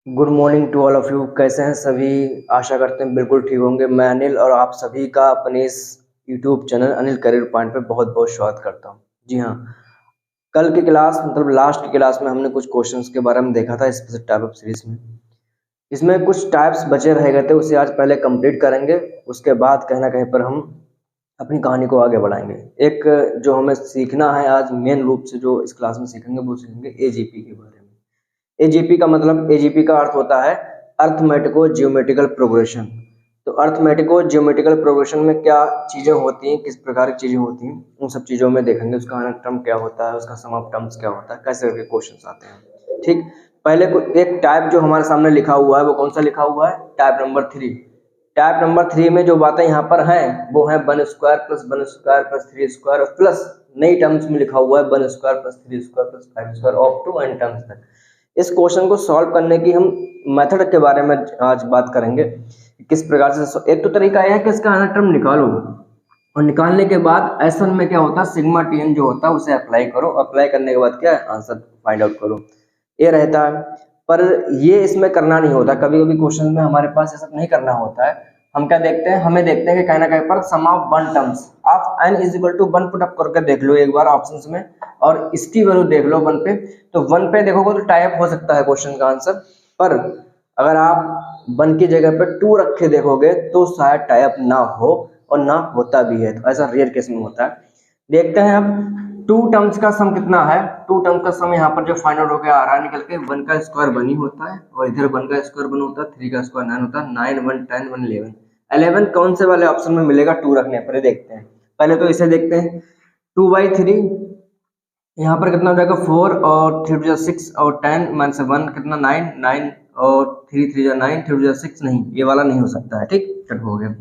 Good morning to all of you. कैसे हैं सभी? आशा करते हैं बिल्कुल ठीक होंगे। मैं अनिल और आप सभी का अपने इस YouTube channel Anil career point पे बहुत बहुत स्वागत करता हूं। जी हाँ, कल की क्लास मतलब लास्ट की क्लास में हमने कुछ क्वेश्चंस के बारे में देखा था स्पेशल टाइप ऑफ सीरीज में। इसमें कुछ टाइप्स बचे रह गए थे, उसे आज पहले कंप्लीट करेंगे। उसके बाद कहीं ना कहीं पर हम अपनी कहानी को आगे बढ़ाएंगे। एक जो हमें सीखना है आज मेन रूप से, जो इस क्लास में सीखेंगे वो सीखेंगे एजीपी के बारे में। एजीपी का मतलब, एजीपी का अर्थ होता है अर्थमेटिको जियोमेट्रिकल प्रोग्रेशन। तो अर्थमेटिको जियोमेट्रिकल प्रोग्रेशन में क्या चीजें होती हैं, किस प्रकार की चीजें होती हैं, उन सब चीजों में देखेंगे। उसका टर्म क्या होता है, उसका सम ऑफ टर्म्स क्या होता है, कैसे करके क्वेश्चन आते हैं। ठीक, पहले एक टाइप जो हमारे सामने लिखा हुआ है वो कौन सा लिखा हुआ है? Type number 3। टाइप नंबर 3 में जो बातें यहाँ पर हैं वो है 1 square plus 1 square plus 3 square plus नई टर्म्स में लिखा हुआ है 1 square plus 3 square plus 5 square of two n terms तक। इस क्वेश्चन को सॉल्व करने की हम मेथड के बारे में आज बात करेंगे। किस प्रकार से एक तो तरीका यह है कि इसका टर्म निकालो और निकालने के बाद एसवन में क्या होता है, सिग्मा टीएन जो होता है उसे अप्लाई करो। अप्लाई करने के बाद क्या है, आंसर फाइंड आउट करो, ये रहता है। पर ये इसमें करना नहीं होता। कभी कभी क्वेश्चन में हमारे पास ये सब नहीं करना होता है। हम क्या देखते हैं, हमें देखते हैं कि कहीं ना कहीं पर sum of one terms of n is equal to 1 put up करके देख लो एक बार ऑप्शंस में, और इसकी वैल्यू देख लो 1 पे। तो 1 पे देखोगे तो टाइप हो सकता है क्वेश्चन का आंसर, पर अगर आप 1 की जगह पे 2 रख के देखोगे तो शायद टाइप ना हो, और ना होता भी है। तो ऐसा रेयर केस में होता है। देखते हैं अब 2 टर्म्स का सम कितना है। 2 टर्म्स का सम यहाँ पर जो फाइंड आउट होकर आ रहा है निकल के, 1 का स्क्वायर 1 ही होता है, और इधर 1 का स्क्वायर 1 होता है, 3 का स्क्वायर 9 होता है, 9 1 10 1 11। 11 कौन से वाले ऑप्शन में मिलेगा 2 रखने पर, देखते हैं। पहले तो इसे देखते हैं, 2/3 यहाँ पर कितना हो जाएगा 4, और 3 2 6, और 10 माइनस 1 कितना 9 9, और 3 3 9, 3 2 6 नहीं, ये वाला नहीं हो सकता है। ठीक, कट हो गया।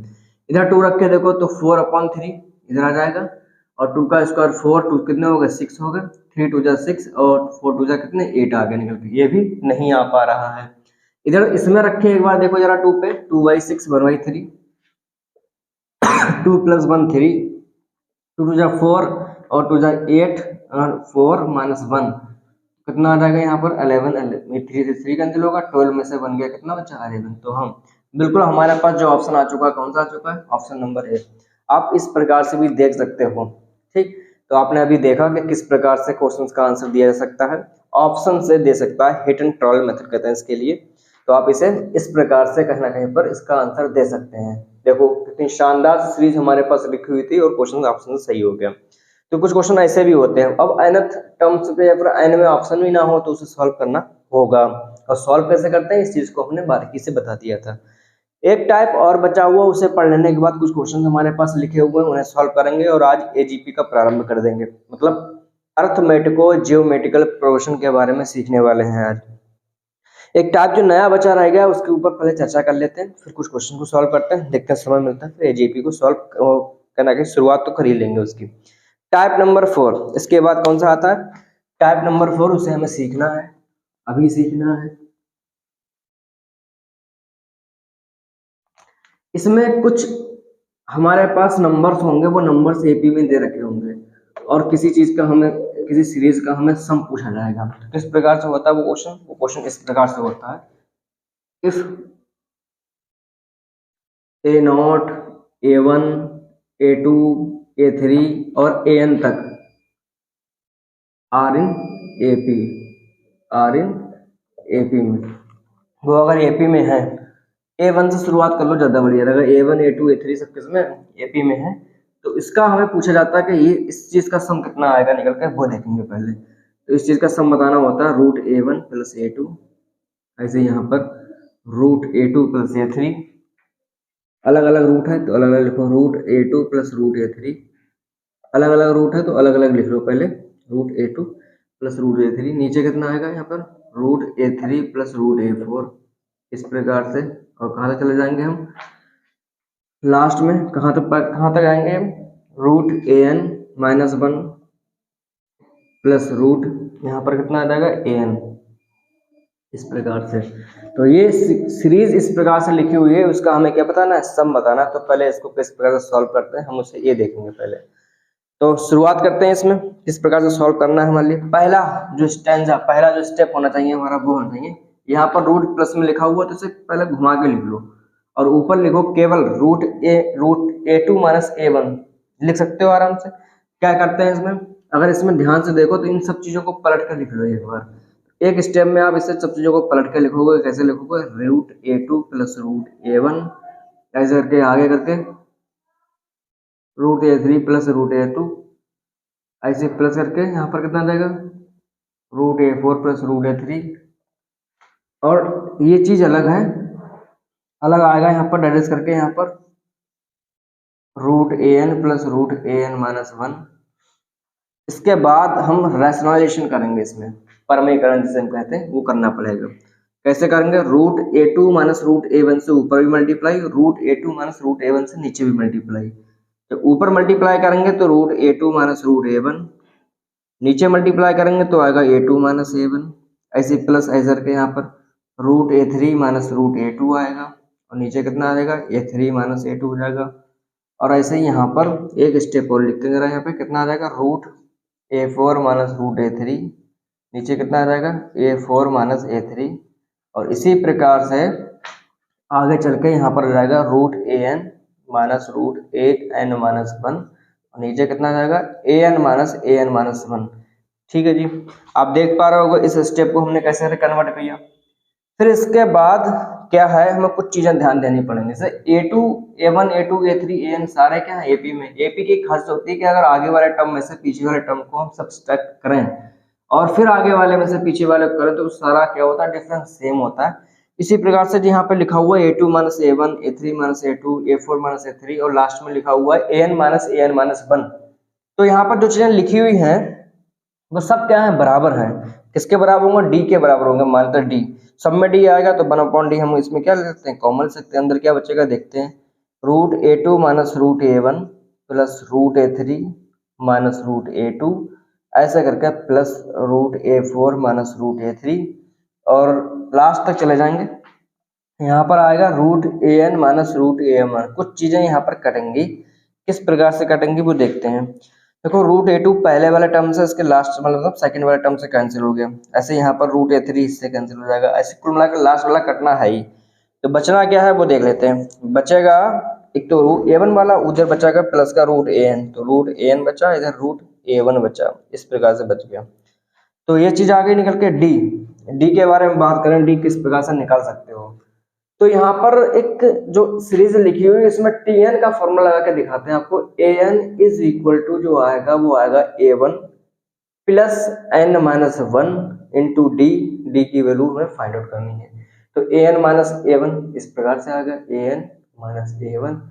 इधर 2 रख के देखो तो 4/3 इधर आ जाएगा, और 2 का स्क्वायर 4, 2 कितने हो गए 6 हो गए, 3 2 6, और 4 2 कितने 8 आ गए निकल के, ये भी नहीं आ पा रहा है। इधर इसमें रखे एक बार देखो जरा 2 पे, 2/6 1/3, 2 + 1 3, 2 2 4, और 2 8, और 4 माइनस 1 कितना आ जाएगा यहाँ पर 11। 3 से 3 कैंसिल होगा, 12 में से बन गया कितना बचा 11। तो हम बिल्कुल हमारे पास जो ऑप्शन आ चुका है, कौन सा आ चुका है, ऑप्शन नंबर ए। आप इस प्रकार से भी देख सकते हो। ठीक, तो आपने अभी देखा कि किस प्रकार से क्वेश्चंस का आंसर दिया जा सकता है, ऑप्शन से दे सकता है, हिट एंड ट्रॉल मेथड कहते हैं इसके लिए। तो आप इसे इस प्रकार से कहीं ना कहीं पर इसका आंसर दे सकते हैं। देखो कितनी शानदार सीरीज हमारे पास लिखी हुई थी और क्वेश्चन ऑप्शन सही हो गया। तो कुछ क्वेश्चन ऐसे भी होते हैं। अब nth टर्म्स पे या फिर n में ऑप्शन भी ना हो तो उसे सॉल्व करना होगा, और सॉल्व कैसे करते हैं इस चीज को हमने बारीकी से बता दिया था। एक टाइप और बचा हुआ, उसे पढ़ लेने के बाद कुछ क्वेश्चन हमारे पास लिखे हुए हैं उन्हें सॉल्व करेंगे, और आज एजीपी का प्रारंभ कर देंगे। मतलब अर्थमेटिको जियोमेट्रिकल प्रोग्रेशन के बारे में सीखने वाले हैं आज। एक टाइप जो नया बचा रह गया उसके ऊपर पहले चर्चा कर लेते हैं, फिर कुछ क्वेश्चन को सॉल्व करते हैं, देखते हैं समय मिलता है फिर एजीपी को सॉल्व करने की शुरुआत तो कर ही लेंगे उसकी। टाइप नंबर 4, इसके बाद कौन सा आता है? टाइप नंबर 4, उसे हमें सीखना है, अभी सीखना है। इसमें कुछ हमारे पास नंबर्स होंगे, वो नंबर्स एपी में दे रखे होंगे, और किसी चीज का हमें, किसी सीरीज का हमें सम पूछा जाएगा। तो किस प्रकार से होता है वो क्वेश्चन इस प्रकार से होता है, if A0 A1 A2 A3 और AN तक आर इन एपी में, वो अगर एपी में है, A1 से शुरुआत कर लो ज्यादा बढ़िया रहेगा। A1 A2 A3 सब किसमें एपी में है, तो इसका हमें पूछा जाता है कि ये इस चीज का सम कितना आएगा निकल के, वो देखेंगे पहले। तो इस चीज का सम बताना होता है √A1 + A2, ऐसे यहाँ पर √A2 + A3, अलग अलग रूट है तो अलग अलग लिखो, √A2 + √A3, अलग अलग रूट है तो अलग अलग लिख लो पहले, √A2 + √A3, नीचे कितना आएगा यहाँ पर √A3 + √A4, इस प्रकार से। और कहाँ तक चले जाएंगे हम, लास्ट में कहाँ तक आएंगे हम, √AN - 1 प्लस रूट यहाँ पर कितना आ जाएगा AN, इस प्रकार से। तो ये सीरीज इस प्रकार से लिखी हुई है, उसका हमें क्या बताना है, सम बताना। तो पहले इसको किस प्रकार से सॉल्व करते हैं हम उसे ये देखेंगे पहले। तो शुरुआत करते हैं इसमें, किस प्रकार से सॉल्व करना है हमारे लिए। पहला जो स्टेप होना चाहिए हमारा, वो होना चाहिए यहाँ पर रूट प्लस में लिखा हुआ तो इसे पहले घुमा के लिख लो और ऊपर लिखो केवल root a two minus a one, लिख सकते हो आराम से। क्या करते हैं इसमें, अगर इसमें ध्यान से देखो तो इन सब चीजों को पलट कर लिख लो एक बार, एक स्टेप में आप इसे सब चीजों को पलट कर लिखोगे। कैसे लिखोगे, root a two plus root a one, ऐसे करके आगे करके root a three plus root a two, ऐसे प्लस करके यहाँ पर कितना आ जाएगा, root a four plus root a three. और ये चीज अलग है, अलग आएगा यहाँ पर डायरेक्ट करके, यहाँ पर root a n plus root a n minus one. इसके बाद हम रैशनलाइजेशन करेंगे, इसमें परमीकरण जिसे हम कहते हैं वो करना पड़ेगा। कैसे करेंगे, root a two minus root a one से ऊपर भी multiply, root a two minus root a one से नीचे भी मल्टीप्लाई। तो ऊपर मल्टीप्लाई करेंगे तो root a two minus root a one, नीचे मल्टीप्लाई करेंगे तो आएगा a two minus a one, ऐसे प्लस ऐसे करके यहाँ पर root a three minus root a two आएगा और नीचे कितना आ जाएगा, a three minus a to हो जाएगा। और ऐसे ही यहाँ पर एक स्टेप और लिखते हैं, यहाँ पे कितना आ जाएगा, root a four minus root a three, नीचे कितना आ जाएगा, ए फोर माइनस ए थ्री। और इसी प्रकार से आगे चल के यहाँ पर आ जाएगा root a n minus root a n minus one, और नीचे कितना आ जाएगा, ए एन माइनस वन। ठीक है जी, आप देख पा रहे होगे इस स्टेप को हमने कैसे कन्वर्ट किया। फिर इसके बाद क्या है, हमें कुछ चीजें ध्यान देनी पड़ेंगी, जैसे a two a one a two a three a n सारे क्या है एपी में। एपी की खासियत होती है कि अगर आगे वाले टर्म में से पीछे वाले टर्म को हम सब्सट्रैक्ट करें और फिर आगे वाले में से पीछे वाले को करें तो सारा क्या होता है, डिफरेंस सेम होता है। इसी प्रकार से यहाँ पे लिखा हुआ है a two minus a one a three minus a two a four minus a three, और लास्ट में लिखा हुआ है ए एन माइनस वन। तो यहाँ पर जो चीजें लिखी हुई हैं वो सब क्या है, बराबर है। किसके बराबर होंगे, डी के बराबर होंगे। मानते डी, सब में डी आएगा तो वन अपॉन डी हम इसमें क्या ले सकते हैं, कॉमन ले सकते हैं। अंदर क्या बचेगा देखते हैं, root a two minus root a one plus root a three minus root a two, ऐसा करके plus root a four minus root a three, और लास्ट तक चले जाएंगे। यहाँ पर आएगा root a n minus root a m. कुछ चीजें यहाँ पर कटेंगी, किस प्रकार से कटेंगी वो देखते हैं। देखो रूट ए टू पहले वाले टर्म से इसके लास्ट मतलब सेकंड वाले टर्म से कैंसिल हो गया, ऐसे यहाँ पर रूट ए थ्री इससे कैंसिल हो जाएगा, ऐसे कुल मिलाकर लास्ट वाला कटना है ही। तो बचना क्या है वो देख लेते हैं। बचेगा एक तो रूट ए वन वाला, उधर बचेगा प्लस का रूट ए एन, तो रूट ए एन बचा, इधर रूट ए वन बचा, इस प्रकार से बच गया। तो ये चीज आगे निकल के डी, डी के बारे में बात करें, डी किस प्रकार से निकाल सकते हो। तो यहाँ पर एक जो सीरीज लिखी हुई है इसमें टी एन का फॉर्मूला लगा के दिखाते हैं आपको। A n is equal to जो आएगा वो आएगा a one plus n minus one into d, d की वैल्यू हमें फाइंड आउट करनी है। तो a n minus a one इस प्रकार से आएगा, a n minus a one,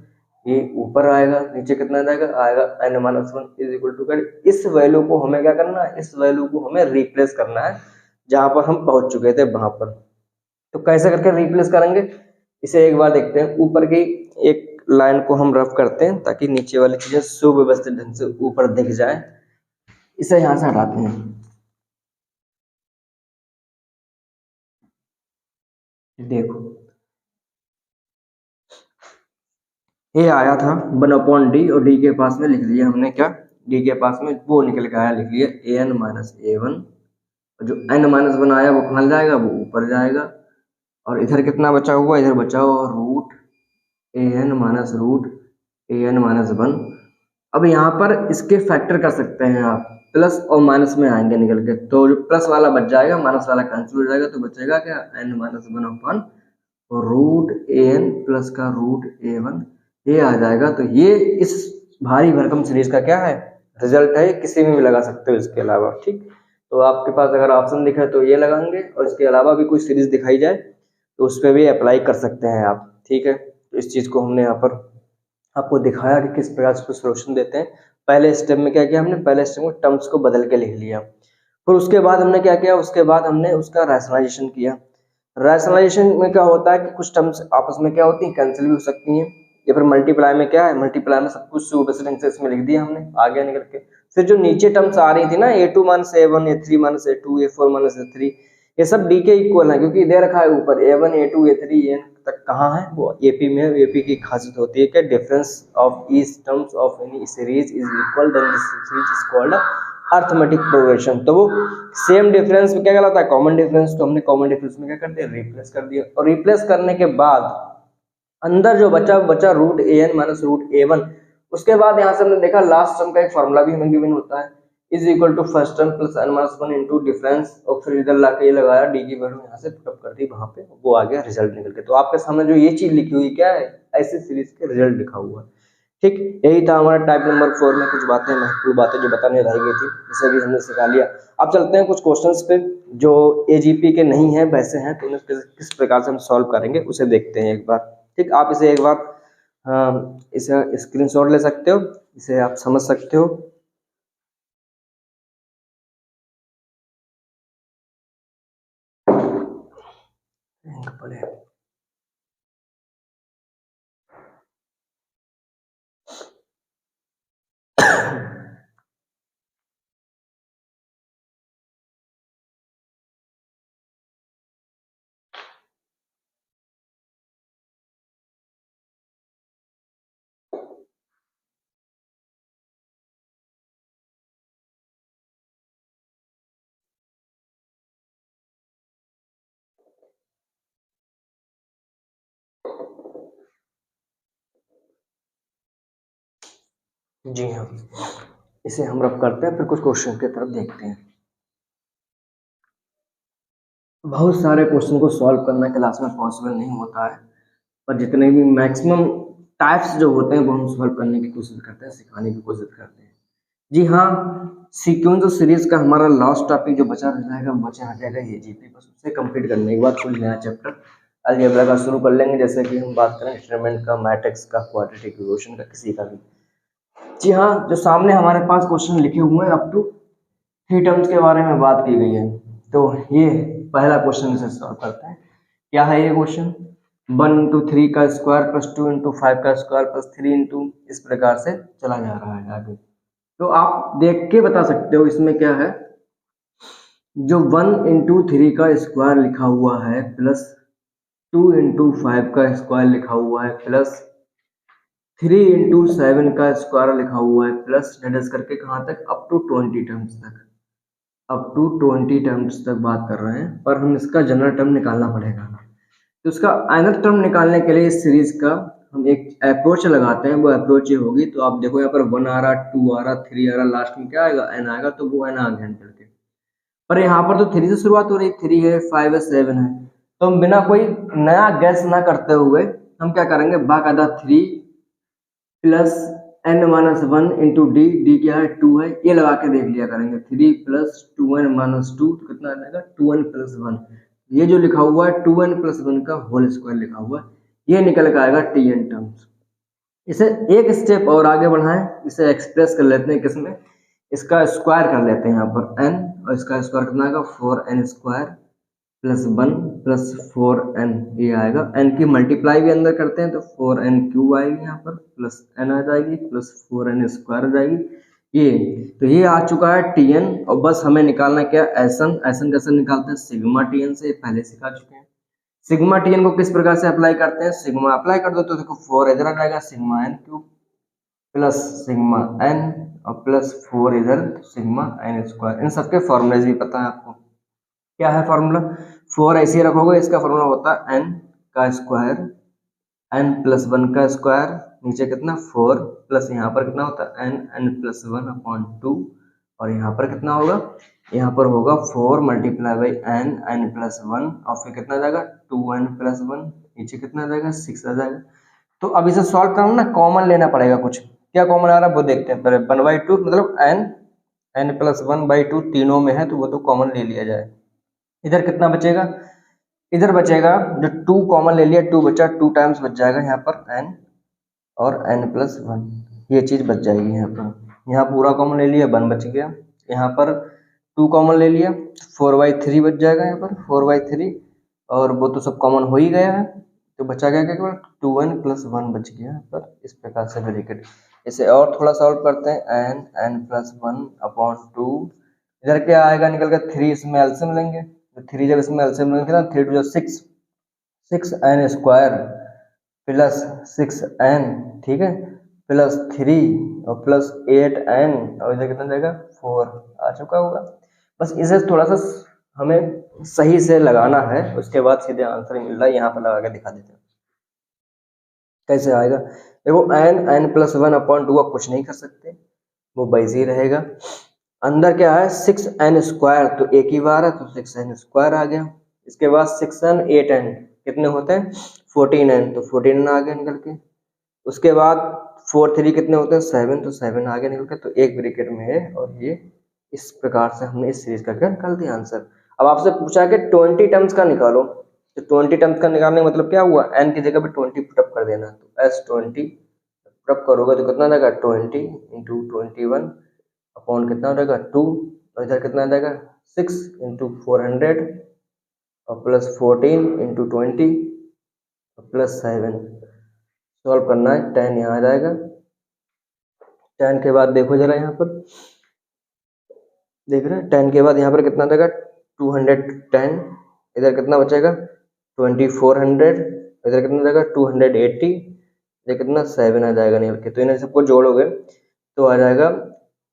ये ऊपर आएगा, नीचे कितना जाएगा, आएगा n minus one is equal to कर। इस वैल्यू को हमें क्या करना है, इस वैल्यू को हमें रिप्लेस करना है जहां पर हम पहुंच चुके थे वहां पर। तो कैसे करके रिप्लेस करेंगे इसे एक बार देखते हैं। ऊपर की एक लाइन को हम रफ करते हैं ताकि नीचे वाली चीजें सुव्यवस्थित ढंग से ऊपर दिख जाए। इसे यहां से हटाते हैं, देखो ये आया था वन अपॉन डी, और डी के पास में लिख लिया हमने क्या, डी के पास में वो निकल के आया, लिख लिया ए एन माइनस ए वन, जो एन माइनस वन आया वो कहाँ जाएगा, वो ऊपर जाएगा। और इधर कितना बचा हुआ, इधर बचा हुआ root a n minus root a n minus one. अब यहाँ पर इसके फैक्टर कर सकते हैं आप, प्लस और माइनस में आएंगे निकल के, तो जो प्लस वाला बच जाएगा माइनस वाला कैंसिल हो जाएगा, तो बचेगा क्या, n minus one upon root a n plus का रूट ए वन, ये आ जाएगा। तो ये इस भारी भरकम सीरीज का क्या है, रिजल्ट है। किसी में भी लगा सकते हो इसके अलावा, ठीक। तो आपके पास अगर ऑप्शन दिखे तो ये लगाएंगे, और इसके अलावा भी कोई सीरीज दिखाई जाए तो उस पर भी अप्लाई कर सकते हैं आप, ठीक है। तो इस चीज को हमने यहाँ पर आपको दिखाया कि किस प्रकार से सोल्यूशन देते हैं। पहले स्टेप में क्या किया हमने, पहले स्टेप में टर्म्स को बदल के लिख लिया, फिर उसके बाद हमने क्या किया, उसके बाद हमने उसका रैशनलाइजेशन किया। रैशनलाइजेशन में क्या होता है कि कुछ टर्म्स आपस में क्या होती हैं, कैंसिल भी हो सकती हैं, या फिर मल्टीप्लाई में क्या है, मल्टीप्लाई में सब कुछ सुव्यवस्थित ढंग से इसमें लिख दिया हमने, आगे निकल के। फिर जो नीचे टर्म्स आ रही थी ना, a two minus a one, a three minus a two, a four minus a three, ये सब डी के इक्वल है, क्योंकि दे रखा है ऊपर a one a two a three n तक कहाँ है, वो एपी में है। एपी की खासियत होती है कि difference of each terms of any series is equal, then this series is called arithmetic progression. तो वो सेम डिफरेंस में क्या कहलाता है, कॉमन डिफरेंस। तो हमने कॉमन डिफरेंस में क्या कर दिया, रिप्लेस कर दिया। और रिप्लेस करने के बाद अंदर जो बचा root a n minus root a one. उसके बाद यहाँ से हमने देखा लास्ट टर्म का एक फॉर्मूला भी हमें गिवन होता है, is equal to first term plus n minus one into difference, और फिर इधर लाके ये लगाया, डी की वैल्यू यहाँ से पुटअप कर दी, वहां पे वो आ गया रिजल्ट निकल के। तो आपके सामने जो ये चीज लिखी हुई क्या है, ऐसी सीरीज के रिजल्ट लिखा हुआ है। ठीक, यही था हमारा टाइप नंबर 4 में कुछ बातें, महत्वपूर्ण बातें जो बताने रह गई थी, इसे भी हमने सिखा लिया। अब चलते हैं कुछ क्वेश्चंस पे जो एजीपी के नहीं है वैसे हैं, तो उन्हें किस प्रकार से हम सॉल्व करेंगे उसे देखते हैं एक बार। ठीक, आप इसे एक बार इसे स्क्रीनशॉट ले सकते हो, इसे आप समझ सकते हो। जी हाँ, इसे हम रब करते हैं, फिर कुछ क्वेश्चन की तरफ देखते हैं। बहुत सारे क्वेश्चन को सॉल्व करना क्लास में पॉसिबल नहीं होता है, पर जितने भी मैक्सिमम टाइप्स जो होते हैं वो हम सॉल्व करने की कोशिश करते हैं, सिखाने की कोशिश करते हैं। जी हाँ, सीक्वेंस और सीरीज का हमारा लास्ट टॉपिक जो बचा रह जाएगा, बचा रह जाएगा एजीपी, बस उसे कंप्लीट करने के बाद कोई नया चैप्टर अलजेब्रा का शुरू कर लेंगे, जैसे कि हम बात करें इंस्ट्रूमेंट का, मैट्रिक्स का, क्वाड्रेटिक इक्वेशन का, किसी का भी। जी हाँ, जो सामने हमारे पास क्वेश्चन लिखे हुए हैं अप टू 3 टर्म्स के बारे में बात की गई है। तो ये पहला क्वेश्चन इसे सॉल्व करते हैं। क्या है ये क्वेश्चन, 1 इंटू 3 का स्क्वायर प्लस 2 इंटू 5 का स्क्वायर प्लस 3 इंटू, इस प्रकार से चला जा रहा है आगे। तो आप देख के बता सकते हो इसमें क्या है। जो 1 इंटू 3 का स्क्वायर लिखा हुआ है प्लस 2 इंटू 5 का स्क्वायर लिखा हुआ है प्लस 3 इंटू 7 का स्क्वायर लिखा हुआ है प्लस डिस्कस करके कहाँ तक, अप टू 20 टर्म्स तक, अप टू 20 टर्म्स तक बात कर रहे हैं। पर हम इसका जनरल टर्म निकालना पड़ेगा। तो इसका nth टर्म निकालने के लिए इस सीरीज का हम एक अप्रोच लगाते हैं, वो अप्रोच ये होगी। तो आप देखो यहाँ पर 1 आ रहा, 2 आ रहा, 3 आ रहा, लास्ट में क्या आएगा, n आएगा, तो वो n आ गया करके। पर यहाँ पर तो 3 से शुरुआत हो रही, 3 है, 5 है, 7 है। तो हम बिना कोई नया गैस ना करते हुए हम क्या करेंगे, बाकायदा 3 plus n minus 1 into d, D क्या है, 2 है, ये लगा के देख लिया करेंगे। 3 प्लस 2n माइनस 2 कितना आ जाएगा, 2n प्लस 1। ये जो लिखा हुआ है 2n प्लस 1 का होल स्क्वायर लिखा हुआ है, ये निकल के आएगा tn टर्म्स। इसे एक स्टेप और आगे बढ़ाएं, इसे एक्सप्रेस कर लेते हैं किसमें, इसका स्क्वायर कर लेते हैं यहाँ पर n, और इसका स्क्वायर कितना आएगा, 4n square plus 1 plus 4n, ये आएगा। n की मल्टीप्लाई भी अंदर करते हैं तो 4n क्यूब आएगी यहाँ पर, प्लस n आ जाएगी, प्लस 4n स्क्वायर आ जाएगी। ये तो ये आ चुका है tn, और बस हमें निकालना क्या, एसन। एसन कैसे निकालते हैं, सिग्मा tn से, पहले सिखा चुके हैं। सिग्मा tn को किस प्रकार से अप्लाई करते हैं, सिग्मा अप्लाई कर दो तो देखो 4 इधर आ जाएगा, sigma n cube plus sigma n और प्लस 4 इधर सिग्मा n स्क्वायर। इन सबके फॉर्मूलेज भी पता है आपको, क्या है फॉर्मूला, 4 ऐसे रखोगे, इसका फॉर्मूला होता है n का स्क्वायर, n प्लस 1 का स्क्वायर, नीचे कितना 4 प्लस यहाँ पर कितना होता है n प्लस 1 अपॉन 2, और यहाँ पर कितना होगा, यहाँ पर होगा 4 मल्टीप्लाई बाई n प्लस 1, और फिर कितना आ जाएगा 2n प्लस 1, नीचे कितना आ जाएगा 6 आ जाएगा। तो अब इसे सॉल्व करना ना, कॉमन लेना पड़ेगा कुछ, क्या कॉमन आ रहा है वो देखते हैं पहले। 1/2 मतलब n प्लस 1/2 तीनों में है, तो वो तो कॉमन ले लिया जाए। इधर कितना बचेगा, इधर बचेगा जो 2 कॉमन ले लिया, 2 बचा, 2 टाइम्स बच जाएगा यहाँ पर n और n प्लस 1, ये चीज बच जाएगी यहाँ पर। यहाँ पूरा कॉमन ले लिया, 1 बच गया। यहाँ पर 2 कॉमन ले लिया, 4/3 बच जाएगा यहाँ पर, 4/3, और वो तो सब कॉमन हो ही गया है, तो बचा गया क्या, केवल 2n प्लस 1 बच गया यहाँ पर। इस प्रकार से ब्रैकेट, इसे और थोड़ा सॉल्व करते हैं, n प्लस 1 अपॉन 2, इधर क्या आएगा निकल कर 3, इसमें एलसीएम लेंगे, तो 3 जब इसमें एलसीएम लेंगे ना, 3 2 6, 6n स्क्वायर प्लस 6n, ठीक है, प्लस 3 और प्लस 8n, और इधर कितना जाएगा 4 आ चुका होगा। बस इसे थोड़ा सा हमें सही से लगाना है, उसके बाद सीधे आंसर मिल रहा है। यहाँ पर लगा के दिखा देते हैं कैसे आएगा। देखो n +1 अपॉन 2 आप कुछ नहीं कर सकते, वो वैसे ही रहेगा। अंदर क्या है 6n² तो एक ही बार है तो 6n² आ गया। इसके बाद 6n 8n कितने होते हैं 14n तो 14n आ गया निकल के। उसके बाद 4 3 कितने होते हैं 7 तो 7 आ गया निकल के। तो एक ब्रैकेट में है और ये इस प्रकार से हमने इस सीरीज का क्या निकाल दिया आंसर। अब आपसे पूछा कि 20 टर्म्स का निकालो, तो 20 टर्म्स का निकालने का मतलब क्या हुआ, n की जगह पे 20 पुटअप कर देना। तो s20 पुटअप करोगे तो कितना रहेगा 20 इंटू 21 अपॉन कितना रहेगा 2 और इधर कितना रहेगा 6 इंटू 400 और प्लस 14 इंटू 20 और प्लस 7। सॉल्व करना है, 10 यहाँ आ जाएगा। 10 के बाद देखो जरा यहाँ पर देख रहे हैं 10 के बाद यहाँ पर कितना रहेगा 210, इधर कितना बचेगा 2400, इधर कितना रहेगा 280, इधर कितना 7 आ जाएगा निकल के। तो इन्हें सबको जोड़ोगे तो आ जाएगा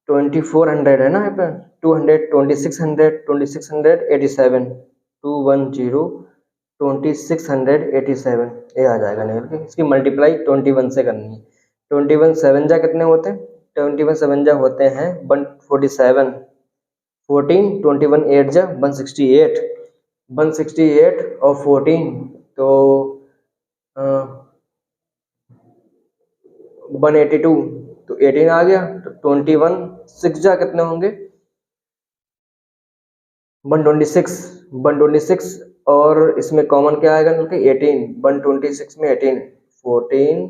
2400 है ना यहाँ पर 200 2600 2687 210 2687 ये आ जाएगा निकल के। इसकी मल्टीप्लाई 21 से करनी है। 21 7 जा कितने होते हैं 21 7 जा होते हैं 147, 14 21 8 जा 168, 168 और 14 तो 182 तो 18 आ गया। तो 21 6 जा कितने होंगे 126, 126 और इसमें कॉमन क्या आएगा 18, 126 में 18 14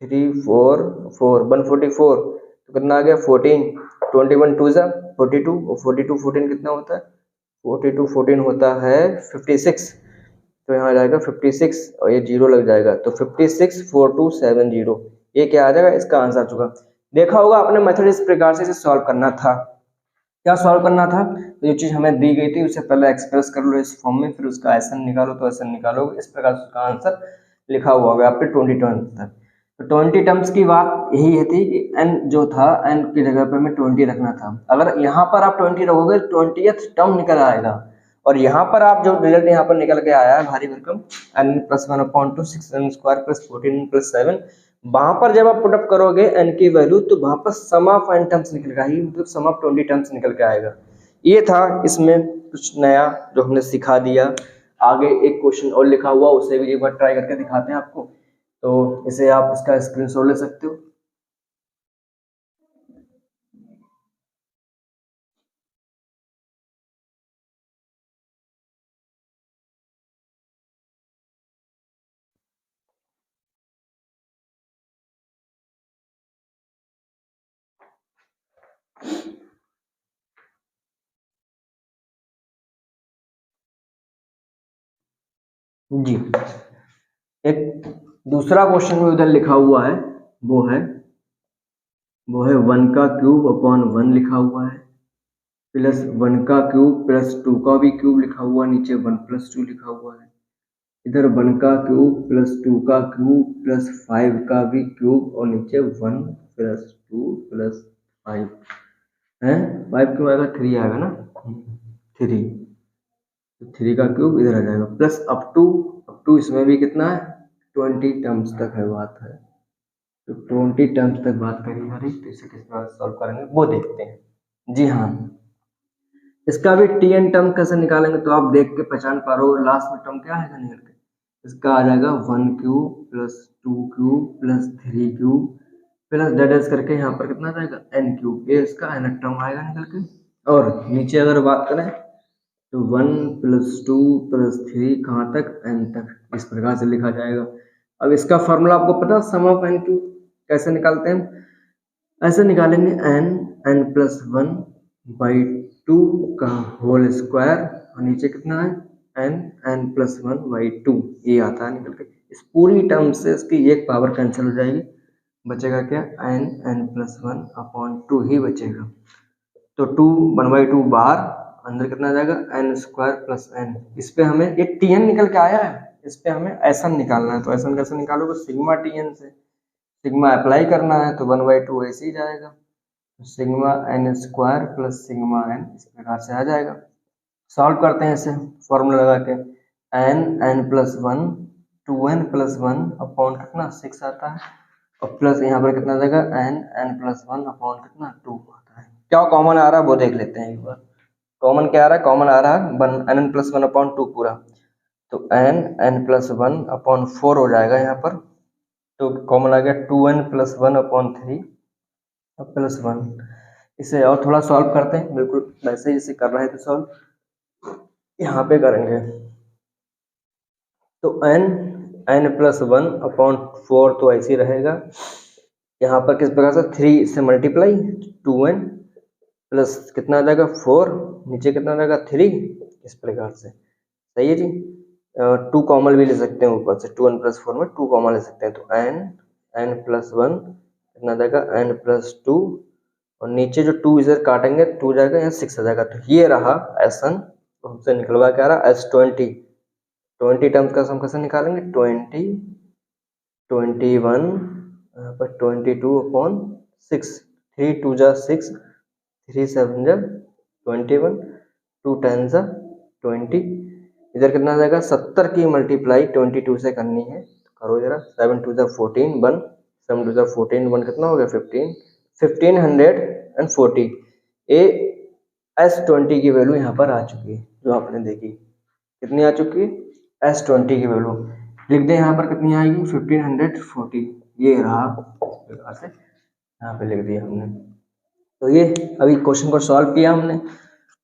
3 4 4 144 तो कितना आ गया 14, 21 2 जा 42 और 42 14 कितना होता है 42 14 होता है 56, तो यहाँ आ जाएगा 56 और ये 0 लग जाएगा तो 56 4270 ये क्या आ जाएगा इसका आंसर आ चुका। देखा होगा आपने मेथड इस प्रकार से इसे सॉल्व करना था। क्या सॉल्व करना था, तो जो चीज हमें दी गई थी उसे पहले एक्सप्रेस कर लो इस फॉर्म में, फिर उसका एसन निकालो तो एसन निकालो, इस प्रकार से उसका आंसर लिखा हुआ होगा आपके 20 टर्म्स तक। तो 20 टर्म्स की बात यही थी कि n जो था n की जगह पे हमें 20 रखना था। अगर यहाँ पर आप 20 रखोगे 20th टर्म निकल आएगा और यहाँ पर आप जो रिजल्ट यहाँ पर निकल के आया है भारी भरकम n +1 अपॉन 2 6n² + 14 + 7, वहां पर जब आप पुटअप करोगे n की वैल्यू तो वहां पर सम ऑफ n टर्म्स निकलेगा ही, मतलब सम ऑफ 20 टर्म्स निकल के आएगा। ये था इसमें कुछ नया जो हमने सिखा दिया। आगे एक क्वेश्चन और लिखा हुआ उसे भी एक बार ट्राई करके दिखाते हैं आपको, तो इसे आप इसका स्क्रीनशॉट ले सकते हो। जी एक दूसरा क्वेश्चन में उधर लिखा हुआ है वो है 1 का क्यूब अपॉन 1 लिखा हुआ है, प्लस 1 का क्यूब प्लस 2 का भी क्यूब लिखा हुआ है, नीचे 1 + 2 लिखा हुआ है, इधर 1 का क्यूब प्लस 2 का क्यूब प्लस 5 का भी क्यूब और नीचे 1 + 2 + 5 है 5 क्यों आएगा 3 आएगा ना 3, तो 3 का क्यूब इधर आ जाएगा प्लस अप टू इसमें भी कितना है 20 टर्म्स तक है बात है, तो 20 टर्म्स तक बात करी जा रही, तो इसे किस तरह सॉल्व करेंगे वो देखते हैं। जी हाँ इसका भी tn टर्म कैसे निकालेंगे तो आप देख के पहचान पा रहे हो लास्ट में टर्म क्या आएगा निकल के, इसका आ जाएगा 1 क्यूब प्लस 2 क्यूब प्लस 3 क्यूब प्लस डेडेस करके यहाँ पर कितना जाएगा n क्यूब, ये इसका n टर्म आएगा निकल के। और नीचे अगर बात करें तो 1 + 2 + 3 कहाँ तक n तक, इस प्रकार से लिखा जाएगा। अब इसका फॉर्मूला आपको पता सम ऑफ n क्यूब कैसे निकालते हैं, ऐसे निकालेंगे n +1/2 का होल स्क्वायर और नीचे कितना है n +1/2 ये आता है निकल के। इस पूरी टर्म से इसकी एक पावर कैंसिल हो जाएगी, बचेगा क्या n +1/2 ही बचेगा। तो 2 1/2 बाहर, अंदर कितना जाएगा n² + n। इस पे हमें ये tn निकल के आया है, इस पे हमें एसन निकालना है, तो एसन कैसे निकालोगे सिग्मा tn से, सिग्मा अप्लाई करना है तो 1/2 ऐसे ही जाएगा, sigma n square plus sigma n इस प्रकार से आ जाएगा। सॉल्व करते हैं इसे फॉर्मूला लगा के, n plus one 2n plus one upon कितना 6 आता है, और प्लस यहाँ पर कितना आ जाएगा एन प्लस वन अपॉन कितना 2 आता है। क्या कॉमन आ रहा है वो देख लेते हैं एक बार। कॉमन क्या आ रहा है, कॉमन आ रहा है एन प्लस वन अपॉन 2 पूरा, तो एन प्लस वन अपॉन 4 हो जाएगा यहाँ पर, तो कॉमन आ गया 2n plus one upon 3 plus one. इसे और थोड़ा सॉल्व करते हैं, बिल्कुल वैसे ही जैसे कर रहे थे सॉल्व यहाँ पे करेंगे। तो एन प्लस वन अपॉन 4 तो ऐसे ही रहेगा, यहाँ पर किस प्रकार से 3 से मल्टीप्लाई 2n प्लस कितना आ जाएगा 4, नीचे कितना आ जाएगा 3, इस प्रकार से। सही है जी। 2 कॉमन भी ले सकते हैं ऊपर से, 2n प्लस 4 में 2 कॉमन ले सकते हैं, तो एन प्लस वन कितना आ जाएगा n प्लस 2, और नीचे जो 2 इधर काटेंगे 2 जाएगा, यहाँ 6 आ जाएगा, तो ये रहा एसन। तो हमसे निकलवा क्या रहा S20 टर्म्स का हम कैसे निकालेंगे 20 21 यहाँ पर 22 अपॉन 6, 3 2 जा 6, 3 7 जा 21, 2 10 जा 20, इधर कितना आ जाएगा 70 की मल्टीप्लाई 22 से करनी है, तो करो जरा, 7 2 जा 14 1, 7 2 जा 14 1 कितना हो गया 15, 1540। ए S20 की वैल्यू यहाँ पर आ चुकी है, जो आपने देखी कितनी आ चुकी है S20 की वैल्यू। लिख दें यहाँ पर कितनी आएगी 1540, ये रहा इस प्रकार से यहाँ पे लिख दिया हमने। तो ये अभी क्वेश्चन को सॉल्व किया हमने।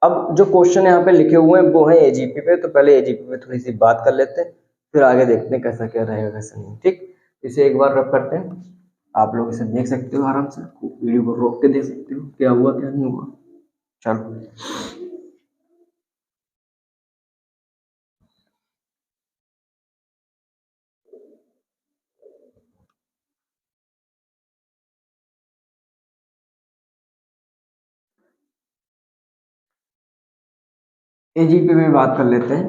अब जो क्वेश्चन यहाँ पे लिखे हुए हैं वो है एजीपी पे, तो पहले एजीपी पे थोड़ी सी बात कर लेते हैं, फिर आगे देखते हैं कैसा क्या रहेगा कैसा नहीं। ठीक, इसे एक बार रब करते हैं, आप लोग इसे देख सकते हो आराम से, वीडियो को रोक के देख सकते हो क्या हुआ क्या नहीं हुआ। चलो एजीपी पे बात कर लेते हैं।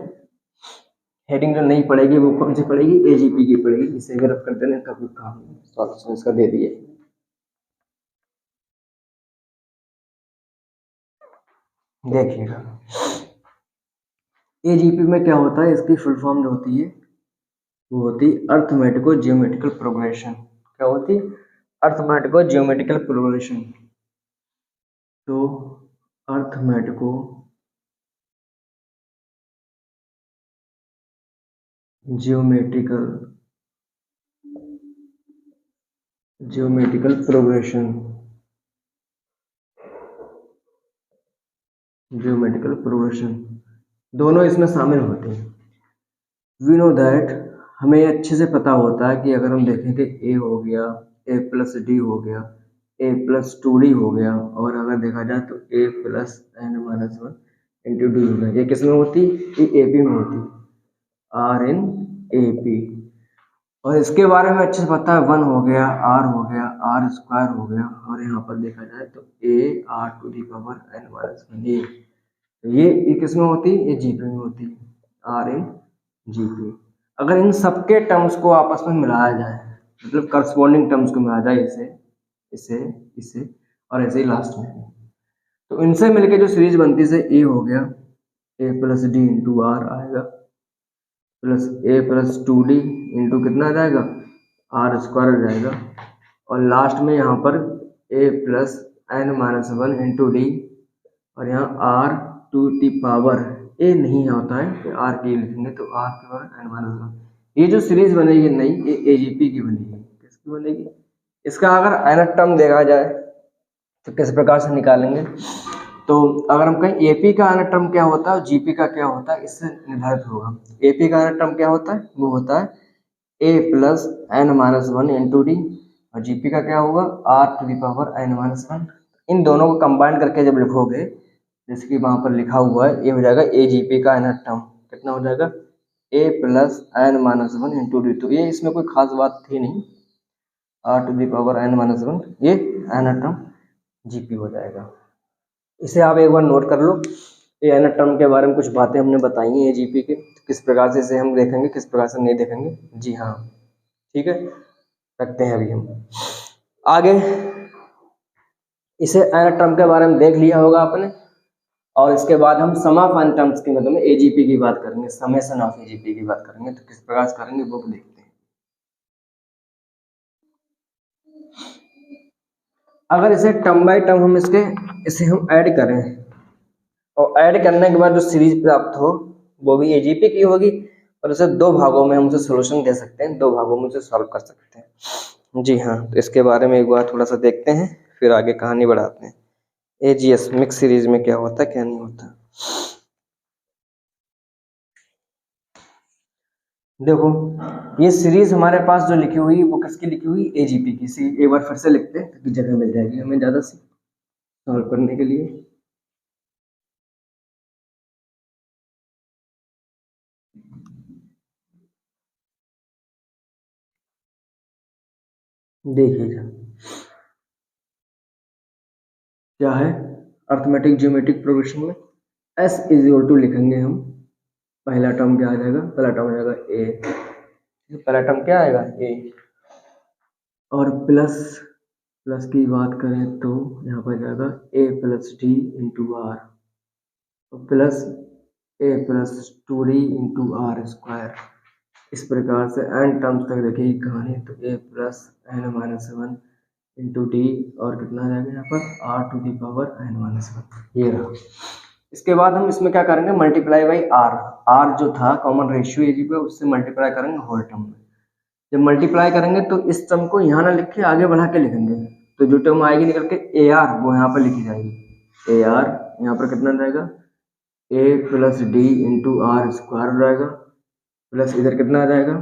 हेडिंग जो नहीं पड़ेगी वो कौन सी पड़ेगी, एजीपी की पड़ेगी। इसे अगर रब करते हैं इसका कोई काम नहीं, सॉल्यूशन इसका दे दिए। देखिएगा एजीपी में क्या होता है, इसकी फुल फॉर्म जो होती है वो होती है अर्थमेटिको जियोमेट्रिकल प्रोग्रेशन। क्या होती है, अर्थमेटिको जियोमेट्रिकल प्रोग्रेशन। तो arithmetico geometrical progression, geometrical progression दोनों इसमें शामिल होते हैं। वी नो दैट, हमें अच्छे से पता होता है कि अगर हम देखें कि ए हो गया, ए प्लस डी हो गया, ए प्लस 2d हो गया, और अगर देखा जाए तो a plus n minus one into d हो गया, ये किस में होती, ये ए पी में होती, आर इन ए पी। और इसके बारे में अच्छे से पता है, वन हो गया, आर हो गया, आर स्क्वायर हो गया, और यहाँ पर देखा जाए तो a r to the power n minus one, ये किस में होती है, ये जीपी में होती है, आर इन जीपी। अगर इन सबके टर्म्स को आपस में मिलाया जाए, मतलब करस्पॉन्डिंग टर्म्स को मिलाया जाए, इसे इसे इसे और ऐसे ही लास्ट में, तो इनसे मिलके जो सीरीज बनती है, ए हो गया ए प्लस डी इंटू आर आएगा, plus a plus 2d into कितना आ जाएगा आर स्क्वायर आ जाएगा, और लास्ट में यहाँ पर a plus n minus one into d, और यहाँ r to the power a नहीं होता है, आर के लिखेंगे तो आर की पावर एन माइनस वन। ये जो सीरीज बनेगी नई, ये एजीपी की बनेगी। किसकी बनेगी, इसका अगर एन टर्म देखा जाए तो किस प्रकार से निकालेंगे, तो अगर हम कहें एपी का एन टर्म क्या होता है और जीपी का क्या होता है, इससे निर्धारित होगा। एपी का एन टर्म क्या होता है, वो होता है a plus n minus one into d, और जीपी का क्या होगा r to the power n minus one. इन दोनों को कंबाइन करके जब लिखोगे, जैसे कि वहां पर लिखा हुआ है, ये हो जाएगा ए जीपी का एन टर्म, कितना हो जाएगा a plus n minus one into d. तो ये इसमें कोई खास बात थी नहीं, r to the power n minus one, ये एन टर्म जीपी हो जाएगा। इसे आप एक बार नोट कर लो। ये एन टर्म के बारे में कुछ बातें हमने बताई हैं एजीपी के, किस प्रकार से इसे हम देखेंगे, किस प्रकार से नहीं देखेंगे। जी हाँ, ठीक है, रखते हैं अभी हम आगे। इसे n टर्म के बारे में देख लिया होगा आपने। और इसके बाद हम सम ऑफ n टर्म्स की मतलब में एजीपी की बात करेंगे, समेशन ऑफ एजीपी की बात करेंगे। तो किस प्रकार से करेंगे वो देखते हैं। अगर इसे टर्म बाय टर्म हम इसे हम ऐड करें और ऐड करने के बाद जो सीरीज प्राप्त हो वो भी एजीपी की होगी, और उसे दो भागों में हम उसे सोल्यूशन दे सकते हैं, दो भागों में उसे सॉल्व कर सकते हैं। जी हाँ, तो इसके बारे में एक बार थोड़ा सा देखते हैं, फिर आगे कहानी बढ़ाते हैं। एजीएस मिक्स सीरीज में क्या होता है क्या नहीं होता। देखो ये सीरीज हमारे पास जो लिखी हुई वो किसकी लिखी हुई, एजीपी की। सी एक बार फिर से लिखते हैं ताकि जगह मिल जाएगी हमें ज्यादा से सॉल्व करने के लिए। देखिएगा क्या है, अर्थमेटिक ज्योमेट्रिक प्रोग्रेशन में एस इज इक्वल टू लिखेंगे हम। पहला टर्म क्या आ जाएगा, पहला टर्म आ जाएगा ए, पहला टर्म क्या आएगा ए, और प्लस प्लस की बात करें तो यहाँ पर जाएगा a plus d into r, plus a plus two d into r square. इस प्रकार से एन टर्म्स तक देखिए कहानी। तो a plus n minus one into d, और कितना आ जाएगा यहाँ पर r to the power n minus one, ये रहा। इसके बाद हम इसमें क्या करेंगे, मल्टीप्लाई बाई आर। आर जो था कॉमन रेशियो एजी पे, उससे मल्टीप्लाई करेंगे होल टर्म में। जब मल्टीप्लाई करेंगे तो इस टर्म को यहाँ ना लिख के आगे बढ़ा के लिखेंगे, तो जो टर्म आएगी निकल के ए आर वो यहाँ पर लिखी जाएगी। ए आर यहाँ पर कितना जाएगा, a plus d into r square हो जाएगा, प्लस इधर कितना आ जाएगा,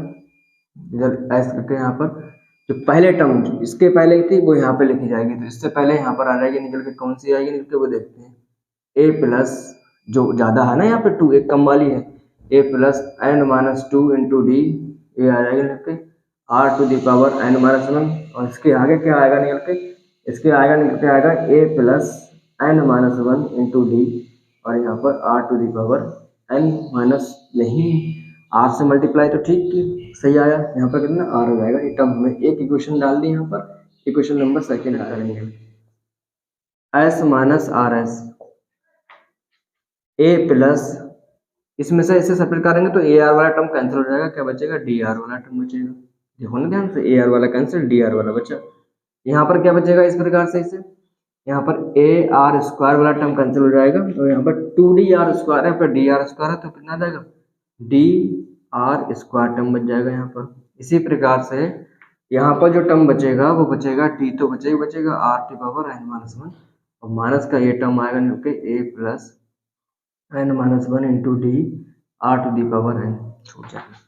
इधर एस करके यहाँ पर जो पहले टर्म इसके पहले थी वो यहाँ पे लिखी जाएगी। तो इससे पहले यहाँ पर आ जाएगी निकल के, कौन सी आएगी निकल के वो देखते हैं। ए प्लस जो ज़्यादा है ना यहाँ पे टू, एक कम वाली है, a plus n minus two into d, ये आ जाएगा निकल के r to the power n minus one. और इसके आगे क्या आएगा निकल के, इसके आएगा निकल के आएगा a plus n minus one into d, और यहाँ पर r to the power n minus, नहीं आर से मल्टीप्लाई तो ठीक सही आया, यहाँ पर कितना आर हो जाएगा। ये टर्म हमें एक इक्वेशन डाल दी यहाँ पर, इक्वेशन नंबर सेकेंड करेंगे एस माइनस आर एस, ए प्लस इसमें से इसे सेपरेट करेंगे तो ए आर वाला टर्म कैंसिल हो जाएगा, क्या बचेगा डी आर वाला टर्म बचेगा। देखो ना ध्यान से, ए आर वाला कैंसिल, डी आर वाला बचा। यहाँ पर क्या बचेगा इस प्रकार से, इसे यहाँ पर ए आर स्क्वायर वाला टर्म कैंसिल हो जाएगा, तो यहाँ पर टू डी आर स्क्वायर है, पर डी आर स्क्वायर है तो कितना जाएगा, डी आर स्क्वायर टर्म बच जाएगा यहाँ पर। इसी प्रकार से यहाँ पर जो टर्म बचेगा वो बचेगा डी, तो बचेगा r to power n minus one, और माइनस का ये टर्म आएगा निकल के a plus n minus one into d r to the power n, छूट जाएगा।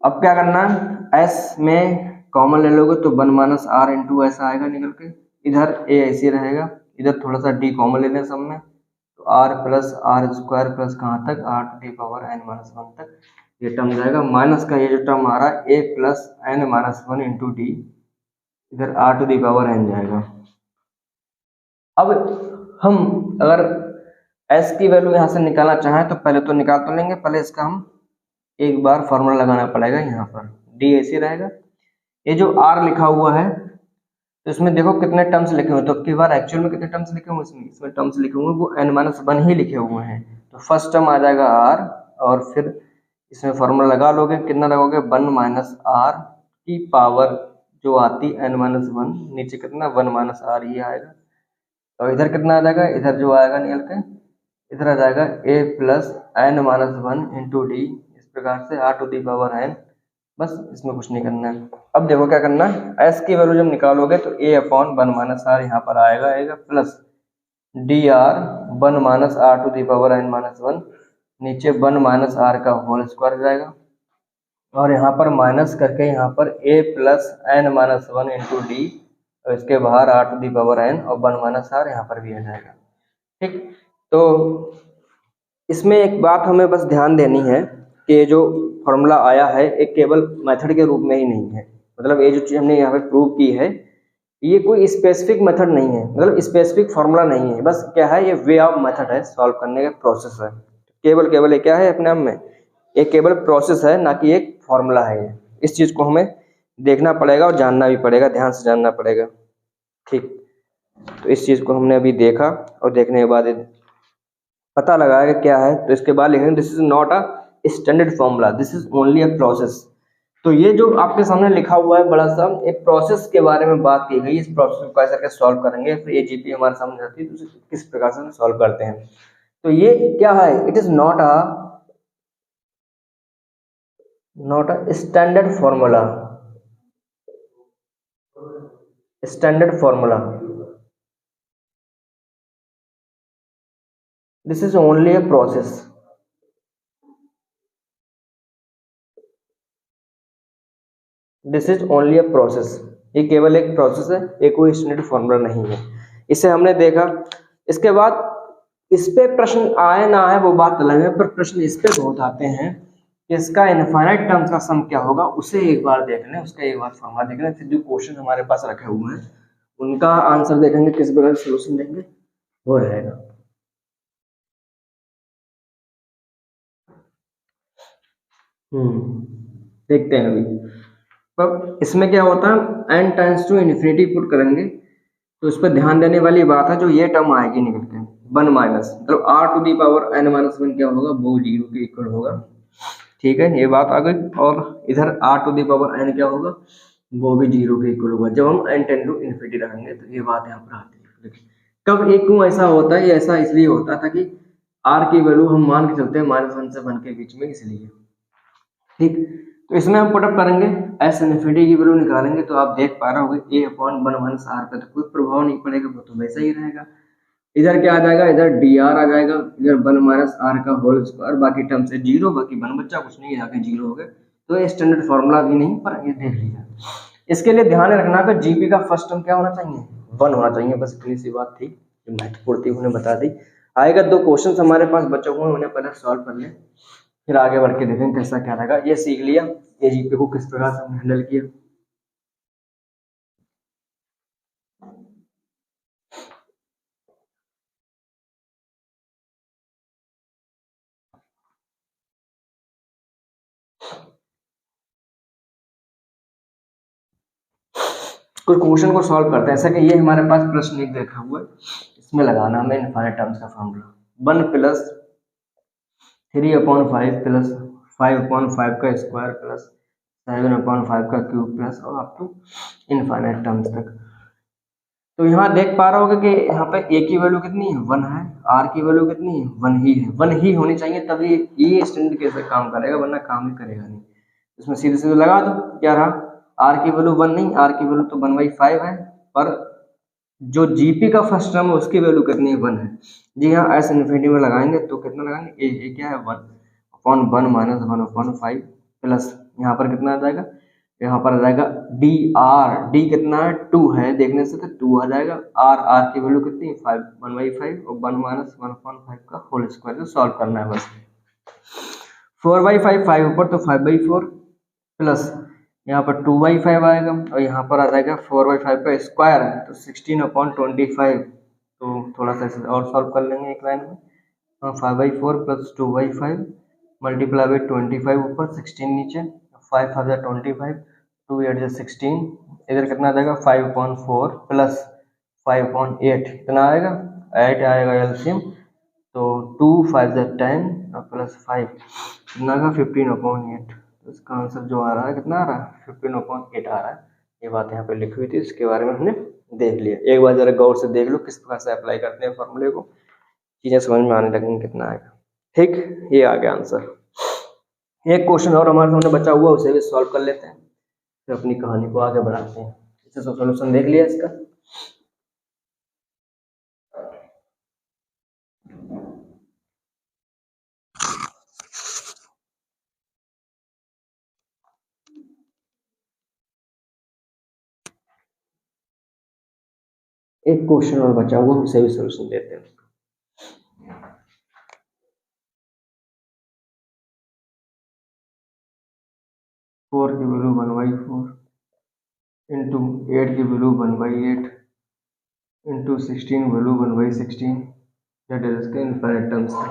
अब क्या करना है, एस में कॉमन ले लोगे तो one minus r into s आएगा निकल के, इधर ए ऐसे रहेगा, इधर थोड़ा सा डी कॉमन ले लें सब में, तो r plus r square plus कहाँ तक r to the power n minus one तक ये टर्म जाएगा। माइनस का ये जो टर्म आ रहा है a plus n minus one into d, इधर r to the power n जाएगा। अब हम अगर एस की वैल्यू यहाँ से निकालना चाहें तो पहले तो निकाल तो लेंगे, पहले इसका हम एक बार फॉर्मूला लगाना पड़ेगा। यहाँ पर डी ऐसे रहेगा, ये जो आर लिखा हुआ है तो इसमें देखो कितने टर्म्स लिखे हुए हैं, तो अब की बार एक्चुअल में कितने टर्म्स लिखे हुए हैं, इसमें टर्म्स लिखे हुए हैं वो एन माइनस वन ही लिखे हुए हैं। तो फर्स्ट टर्म आ जाएगा आर, और फिर इसमें फॉर्मूला लगा लोगे, कितना लगोगे वन माइनस आर की पावर जो आती एन माइनस वन, नीचे कितना वन माइनस आर ही आएगा, और इधर कितना आ जाएगा, इधर जो आएगा निकल के इधर आ जाएगा a plus n minus one into d, इस प्रकार से r to the power n, बस इसमें कुछ नहीं करना है। अब देखो क्या करना है, एस की वैल्यू जब निकालोगे तो a upon one minus r यहाँ पर आएगा plus d r one minus r to the power n minus one, नीचे वन माइनस आर का होल स्क्वायर हो जाएगा, और यहाँ पर माइनस करके यहाँ पर a plus n minus one into d, और इसके बाहर r to the power n और वन माइनस आर यहाँ पर भी आ जाएगा। ठीक, तो इसमें एक बात हमें बस ध्यान देनी है कि जो फॉर्मूला आया है एक केवल मेथड के रूप में ही नहीं है, मतलब ये जो चीज़ हमने यहाँ पे प्रूव की है ये कोई स्पेसिफिक मेथड नहीं है, मतलब स्पेसिफिक फॉर्मूला नहीं है, बस क्या है ये वे ऑफ मेथड है, सॉल्व करने का प्रोसेस है। केवल ये क्या है अपने आप में, एक केवल प्रोसेस है, ना कि एक फॉर्मूला है। इस चीज़ को हमें देखना पड़ेगा और जानना भी पड़ेगा, ध्यान से जानना पड़ेगा। ठीक, तो इस चीज़ को हमने अभी देखा और देखने के बाद पता लगाया कि क्या है। तो इसके बाद लिखेंगे this is not a standard formula, this is only a process. तो ये जो आपके सामने लिखा हुआ है बड़ा सा एक प्रोसेस के बारे में बात की गई, इस प्रोसेस को कैसे करके सॉल्व करेंगे, फिर एजीपी हमारे सामने आती है तो उसे किस प्रकार से हम सॉल्व करते हैं। तो ये क्या है, it is not a standard formula, standard formula, this is only a process, this is only a process. ये केवल एक प्रोसेस है, ये कोई स्टैंडर्ड फॉर्मूला नहीं है। इसे हमने देखा। इसके बाद इस पे प्रश्न आए ना आए वो बात अलग है, पर प्रश्न इस पे बहुत आते हैं कि इसका इनफाइनाइट टर्म्स का सम क्या होगा, उसे एक बार देख लें, उसका एक बार फॉर्मूला देख लें, फिर जो क्वेश्चन हमारे पास रखे हुए हैं उनका आंसर देखेंगे, किस प्रकार सोल्यूशन देंगे वो रहेगा। देखते हैं अभी। अब इसमें क्या होता है, n tends to infinity put करेंगे तो उस पर ध्यान देने वाली बात है, जो ये टर्म आएगी निकल के 1 माइनस, मतलब r to the power n minus 1 क्या होगा, वो 0 के इक्वल होगा। ठीक है, ये बात आ गई। और इधर r to the power n क्या होगा, वो भी 0 के इक्वल होगा। जब हम n टेंड टू इन्फिनिटी रखेंगे तो ये बात यहाँ पर आती है। देखिए कब एक क्यों ऐसा होता है, ये ऐसा इसलिए होता है ताकि r की वैल्यू हम मान के चलते हैं -1 से 1 के बीच में, इसलिए। ठीक, तो इसमें हम पुटअप करेंगे, एस इन्फिनिटी की वैल्यू निकालेंगे तो आप देख पा रहे होंगे a अपॉन 1 माइनस आर पे तो कोई प्रभाव नहीं पड़ेगा, वो तो वैसा ही रहेगा। इधर क्या आ जाएगा, इधर डी आर आ जाएगा, इधर 1 माइनस आर का होल स्क्वायर, बाकी टर्म से 0, बाकी 1 बच्चा, कुछ नहीं, आगे 0 हो गए। तो ये स्टैंडर्ड फॉर्मूला भी नहीं, पर ये देख लीजिए। इसके लिए ध्यान रखना कि जीपी का फर्स्ट टर्म क्या होना चाहिए, 1 होना चाहिए, बस इतनी सी बात थी जो महत्वपूर्ण थी, उन्हें बता दी। आएगा 2 क्वेश्चन हमारे पास बच्चों को, उन्हें पहले सॉल्व कर ले, फिर आगे बढ़ के देखेंगे कैसा क्या रहेगा। ये सीख लिया ये जीपी को किस प्रकार से हमने हैंडल किया। कुछ क्वेश्चन को सॉल्व करते हैं, ऐसा कि ये हमारे पास प्रश्न एक देखा हुआ है, इसमें लगाना हमें इनफाइनाइट टर्म्स का फॉर्मूला 1 प्लस 3/5 प्लस 5/5 का स्क्वायर प्लस 7/5 का क्यूब प्लस और अप टू इनफाइनाइट टर्म्स तक। तो यहाँ देख पा रहे होगे कि यहाँ पे a की वैल्यू कितनी है, 1 है, r की वैल्यू कितनी है, 1 ही है, 1 ही होनी चाहिए तभी ये स्टैंडर्ड कैसे काम करेगा, वरना काम ही करेगा नहीं। इसमें सीधे सीधे लगा दो, क्या रहा, r की वैल्यू 1 नहीं, r की वैल्यू तो 1/5 है, पर जो जीपी का फर्स्ट टर्म है उसकी वैल्यू कितनी है, 1 है। जी हाँ, एस इन्फिनिटी में लगाएंगे तो कितना लगाएंगे, ए क्या है 1/1 माइनस 1/5 प्लस यहाँ पर कितना आ जाएगा, यहाँ पर आ जाएगा डी आर, डी कितना है 2 है, देखने से तो 2 आ जाएगा, आर आर की वैल्यू कितनी है 5, 1/5 और 1 माइनस 1/5 का होल स्क्वायर से सॉल्व करना है बस। 4/5 5 ऊपर तो 5/4 प्लस यहाँ पर 2/5 आएगा और यहाँ पर आ जाएगा 4/5 का स्क्वायर है तो 16/25। तो थोड़ा सा इसे और सॉल्व कर लेंगे एक लाइन में। 5/4 प्लस 2/5 मल्टीप्लाई बाई 25 ऊपर 16 नीचे, 5 5 25, 2 8 16, इधर कितना आ जाएगा 5/4 प्लस 5/8 कितना आएगा 8 आएगा एलसीएम, तो 2 5 10 और प्लस 5 कितना का 15/8। तो इसका आंसर जो आ रहा है कितना आ रहा है 15/8 आ रहा है। ये बात यहाँ पे लिखी हुई थी, इसके बारे में हमने देख लिया। एक बार जरा गौर से देख लो किस प्रकार से अप्लाई करते हैं फॉर्मूले को, चीजें समझ में आने लगेंगी कितना आएगा। ठीक, ये आ गया आंसर। एक क्वेश्चन और हमारे सामने बचा हुआ, उसे भी सॉल्व कर लेते हैं, फिर अपनी कहानी को आगे बढ़ाते हैं। इसे सोल्यूशन देख लिया इसका। एक क्वेश्चन और बचा हुआ, उसे भी सोल्यूशन देते हैं। 4 की वैल्यू 1/4 इंटू 8 की value 1/8 into 16 value 1/16, that is इसका इनफाइनाइट टर्म्स था।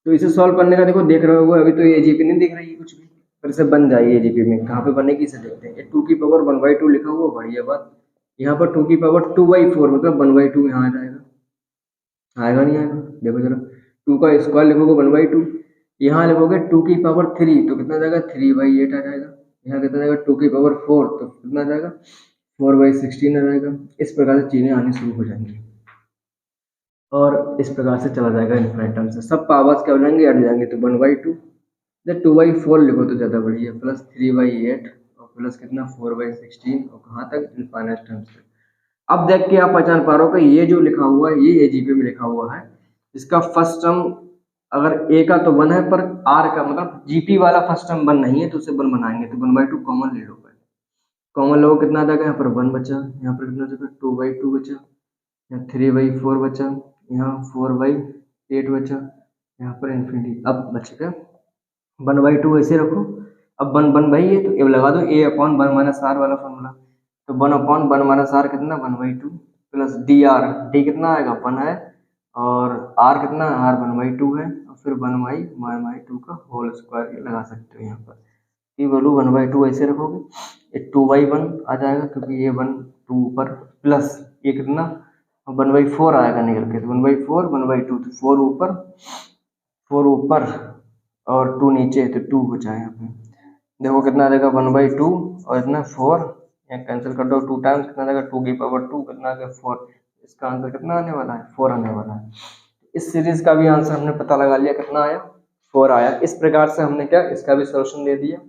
तो इसे सॉल्व करने का देखो, देख रहे हो अभी तो ये जीपी नहीं दिख रही है कुछ भी, पर इसे बन जाएगी जीपी में, कहाँ पे बनेगी इसे देखते हैं। 2 की पावर 1/2 लिखा हुआ, बढ़िया बात, यहाँ पर 2 की पावर 2/4 मतलब 1/2 यहाँ आ जाएगा, आएगा नहीं आएगा? देखो जरा, 2 का स्क्वायर लिखोगे 1/2, यहाँ लिखोगे 2 की पावर 3 तो कितना आ जाएगा 3/8 आ जाएगा, यहाँ कितना जाएगा 2 की पावर 4 तो कितना आ जाएगा 4/16 आ जाएगा। इस प्रकार से चीजें आनी शुरू हो जाएंगी और इस प्रकार से चला जाएगा इनफाइनाइट टर्म से। सब पावर्स क्या हो जाएंगे, अट जाएंगे, तो 1/2 जब 2/4 लिखो तो ज़्यादा बढ़िया, प्लस 3/8 और प्लस कितना 4/16 और कहाँ तक इनफाइनाइट टर्म से। अब देख के आप पहचान पा रहे हो कि ये जो लिखा हुआ है ये एजीपी में लिखा हुआ है, इसका फर्स्ट टर्म अगर ए का तो 1 है पर आर का मतलब जीपी वाला फर्स्ट टर्म 1 नहीं है तो उसे 1 बनाएंगे, तो 1/2 कॉमन ले लो पहले, कॉमन लो कितना आ जाएगा, यहाँ पर 1 बचा, यहाँ पर कितना बचा 2/2 बचा, यहाँ 3/4 बचा, यहाँ 4/8 बचा, यहाँ पर इन्फिनिटी। अब बचेगा 1/2 ऐसे रखो, अब 1 भाई है तो ए लगा दो, a/1 - r वाला फॉर्मूला, तो 1/1 - r कितना 1/2 प्लस डी कितना आएगा 1 है और r कितना r 1/2 है और फिर 1/2 का होल स्क्वायर लगा सकते हो यहाँ पर, ये वैल्यू 1/2 ऐसे रखोगे, ये 2/1 आ जाएगा क्योंकि ये 1 2 ऊपर प्लस ये कितना 1/4 आएगा निकल के, तो 1/4 1/2 तो 4 ऊपर और 2 नीचे है तो 2 बचा है यहाँ पे। देखो कितना आ जाएगा 1/2 और इतना 4 यहाँ कैंसिल कर दो, 2 टाइम्स कितना आ जाएगा 2 की पावर 2 कितना आ गया 4, इसका आंसर कितना आने वाला है 4 आने वाला है। इस सीरीज का भी आंसर हमने पता लगा लिया, कितना आया 4 आया। इस प्रकार से हमने क्या इसका भी सोल्यूशन दे दिया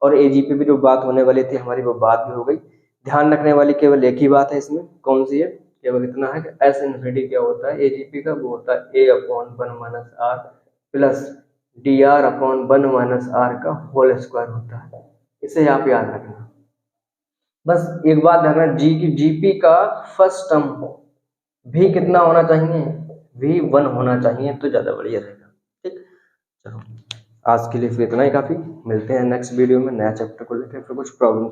और एजीपी भी जो बात होने वाली थी हमारी वो बात भी हो गई। ध्यान रखने वाली केवल एक ही बात है इसमें, कौन सी है, केवल इतना है कि एस इन्फिनिटी क्या होता है एजीपी का, वो होता है a/1 - r plus dr/1 - r का होल स्क्वायर होता है, इसे आप याद रखना। बस एक बात ध्यान रखना, जीपी का फर्स्ट टर्म भी कितना होना चाहिए, भी 1 होना चाहिए तो ज्यादा बढ़िया रहेगा। ठीक, चलो आज के लिए फिर इतना ही काफी, मिलते हैं नेक्स्ट वीडियो में नया चैप्टर को लेकर, फिर कुछ प्रॉब्लम्स